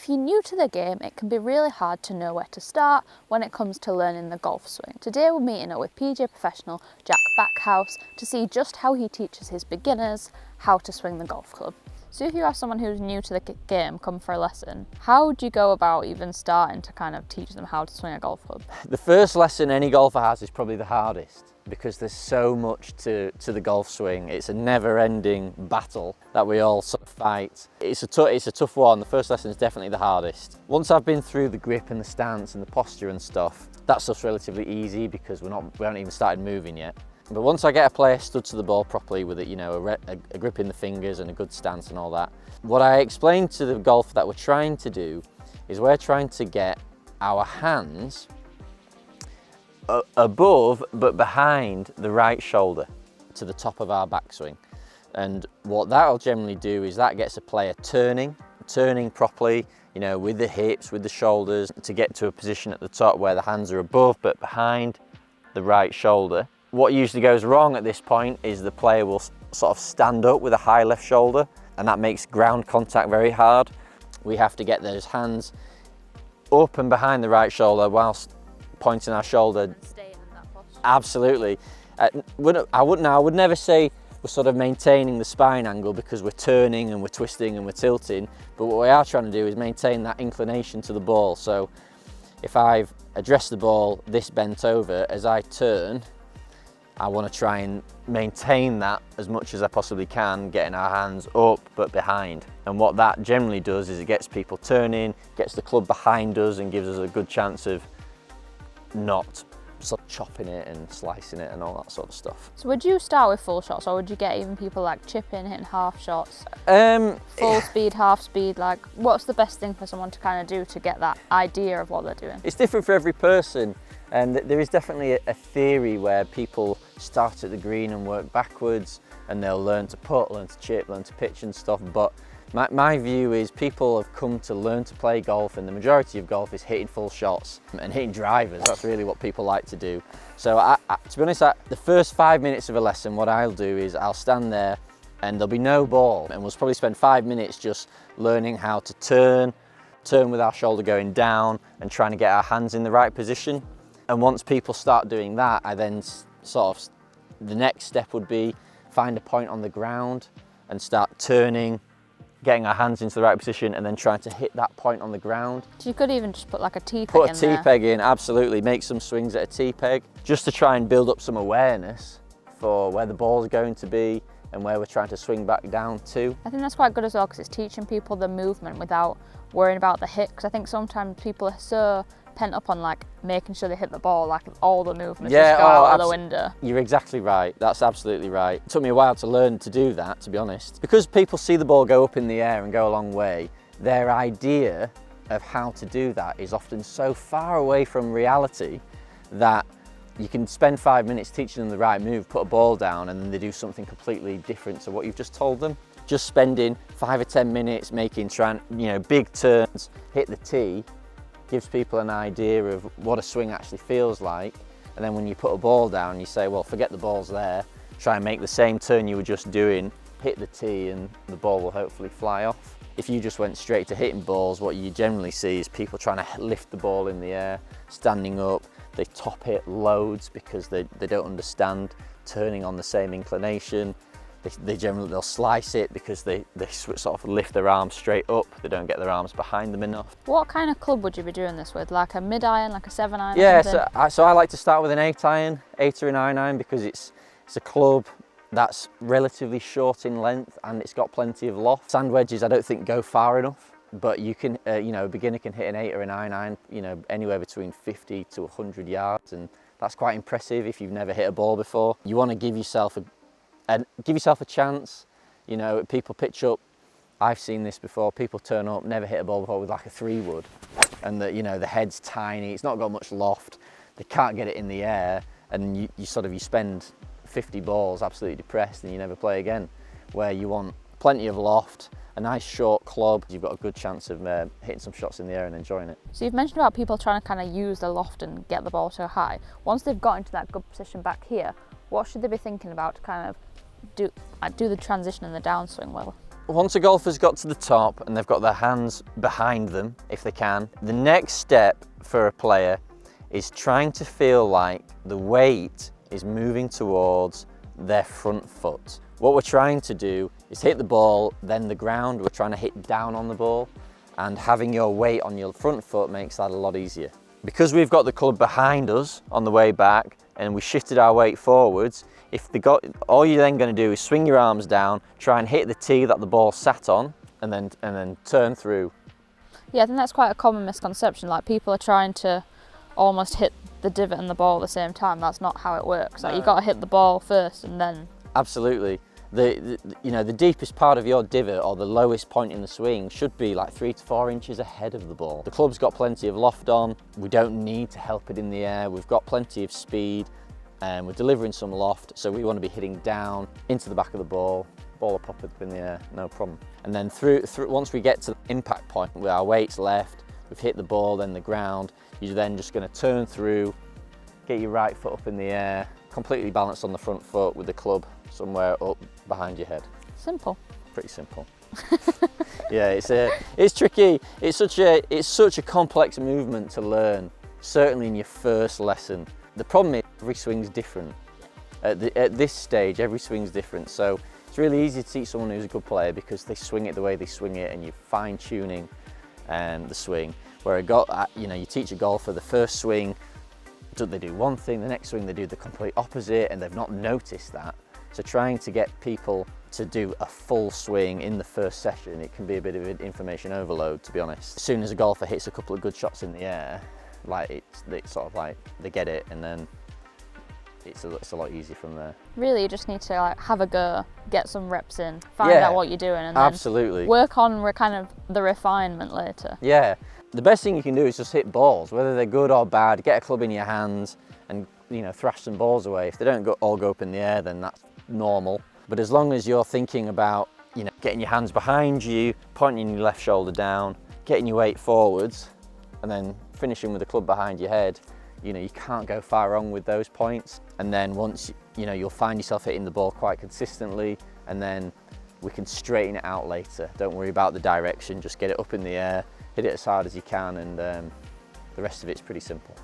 If you're new to the game, it can be really hard to know where to start when it comes to learning the golf swing. Today we're meeting up with PGA professional Jack Backhouse to see just how he teaches his beginners how to swing the golf club. So if you have someone who's new to the game come for a lesson, how do you go about even starting to kind of teach them how to swing a golf club? The first lesson any golfer has is probably the hardest, because there's so much to the golf swing. It's a never-ending battle that we all sort of fight. It's a tough one. The first lesson is definitely the hardest. Once I've been through the grip and the stance and the posture and stuff, that stuff's relatively easy because we haven't even started moving yet. But once I get a player stood to the ball properly with it, a grip in the fingers and a good stance and all that, what I explained to the golfer that we're trying to do is we're trying to get our hands above but behind the right shoulder to the top of our backswing. And what that'll generally do is that gets a player turning properly, with the hips, with the shoulders, to get to a position at the top where the hands are above but behind the right shoulder. What usually goes wrong at this point is the player will sort of stand up with a high left shoulder, and that makes ground contact very hard. We have to get those hands up and behind the right shoulder whilst pointing our shoulder. Staying in that posture. Absolutely. I would never say we're sort of maintaining the spine angle because we're turning and we're twisting and we're tilting, but what we are trying to do is maintain that inclination to the ball. So if I've addressed the ball this bent over, as I turn, I want to try and maintain that as much as I possibly can, getting our hands up but behind. And what that generally does is it gets people turning, gets the club behind us and gives us a good chance of not sort of chopping it and slicing it and all that sort of stuff. So would you start with full shots, or would you get even people like chipping, hitting half shots? Full speed, half speed, like what's the best thing for someone to kind of do to get that idea of what they're doing? It's different for every person. And there is definitely a theory where people start at the green and work backwards, and they'll learn to putt, learn to chip, learn to pitch and stuff. But my view is people have come to learn to play golf, and the majority of golf is hitting full shots and hitting drivers. That's really what people like to do. So to be honest, the first 5 minutes of a lesson, what I'll do is I'll stand there and there'll be no ball, and we'll probably spend 5 minutes just learning how to turn with our shoulder going down and trying to get our hands in the right position. And once people start doing that, I then the next step would be find a point on the ground and start turning, getting our hands into the right position, and then trying to hit that point on the ground. So you could even just put like a tee peg in there. Put a tee peg in, absolutely. Make some swings at a tee peg, just to try and build up some awareness for where the ball's going to be and where we're trying to swing back down to. I think that's quite good as well, because it's teaching people the movement without worrying about the hit, because I think sometimes people are so pent up on like making sure they hit the ball, like all the movements just go out of the window. You're exactly right. That's absolutely right. It took me a while to learn to do that, to be honest. Because people see the ball go up in the air and go a long way, their idea of how to do that is often so far away from reality that you can spend 5 minutes teaching them the right move, put a ball down, and then they do something completely different to what you've just told them. Just spending 5 or 10 minutes trying big turns, hit the tee, gives people an idea of what a swing actually feels like. And then when you put a ball down, you say, well, forget the ball's there, try and make the same turn you were just doing, hit the tee, and the ball will hopefully fly off. If you just went straight to hitting balls, what you generally see is people trying to lift the ball in the air, standing up, they top hit loads because they don't understand turning on the same inclination. They'll slice it because they sort of lift their arms straight up. They don't get their arms behind them enough. What kind of club would you be doing this with? Like a mid-iron, like a 7-iron? Yeah, so I like to start with an 8-iron, 8 or a 9-iron, because it's a club that's relatively short in length and it's got plenty of loft. Sand wedges I don't think go far enough, but you can, a beginner can hit an 8 or a 9-iron, anywhere between 50 to 100 yards, and that's quite impressive if you've never hit a ball before. You want to give yourself a chance. People pitch up. I've seen this before. People turn up, never hit a ball before with like a 3-wood, and the head's tiny. It's not got much loft. They can't get it in the air, and you spend 50 balls absolutely depressed, and you never play again. Where you want plenty of loft, a nice short club, you've got a good chance of hitting some shots in the air and enjoying it. So you've mentioned about people trying to kind of use the loft and get the ball so high. Once they've got into that good position back here, what should they be thinking about to kind of do the transition and the downswing well? once a golfer's got to the top and they've got their hands behind them, if they can, the next step for a player is trying to feel like the weight is moving towards their front foot. What we're trying to do is hit the ball, then the ground. We're trying to hit down on the ball, and having your weight on your front foot makes that a lot easier. Because we've got the club behind us on the way back and we shifted our weight forwards, all you're then going to do is swing your arms down, try and hit the tee that the ball sat on, and then turn through. Yeah, I think that's quite a common misconception. Like, people are trying to almost hit the divot and the ball at the same time. That's not how it works. Like, you've got to hit the ball first and then... Absolutely. The deepest part of your divot, or the lowest point in the swing, should be like 3 to 4 inches ahead of the ball. The club's got plenty of loft on. We don't need to help it in the air. We've got plenty of speed, and we're delivering some loft, so we want to be hitting down into the back of the ball. Ball will pop up in the air, no problem. And then once we get to the impact point with our weights left, we've hit the ball, then the ground, you're then just going to turn through, get your right foot up in the air, completely balanced on the front foot with the club somewhere up behind your head. Simple. Pretty simple. Yeah, it's tricky. It's such a complex movement to learn, certainly in your first lesson. The problem is every swing's different. At this stage, every swing's different. So it's really easy to teach someone who's a good player because they swing it the way they swing it, and you're fine-tuning the swing. Where you teach a golfer the first swing, they do one thing, the next swing they do the complete opposite, and they've not noticed that. So trying to get people to do a full swing in the first session, it can be a bit of an information overload, to be honest. As soon as a golfer hits a couple of good shots in the air, like it's sort of like they get it, and then it's a lot easier from there. Really, you just need to like have a go, get some reps in, find out what you're doing, and then work on kind of the refinement later. Yeah, the best thing you can do is just hit balls, whether they're good or bad. Get a club in your hands and thrash some balls away. If they don't all go up in the air, then that's normal. But as long as you're thinking about getting your hands behind you, pointing your left shoulder down, getting your weight forwards, and then finishing with the club behind your head, you can't go far wrong with those points. And then once you'll find yourself hitting the ball quite consistently, and then we can straighten it out later. Don't worry about the direction, just get it up in the air, hit it as hard as you can, and the rest of it's pretty simple.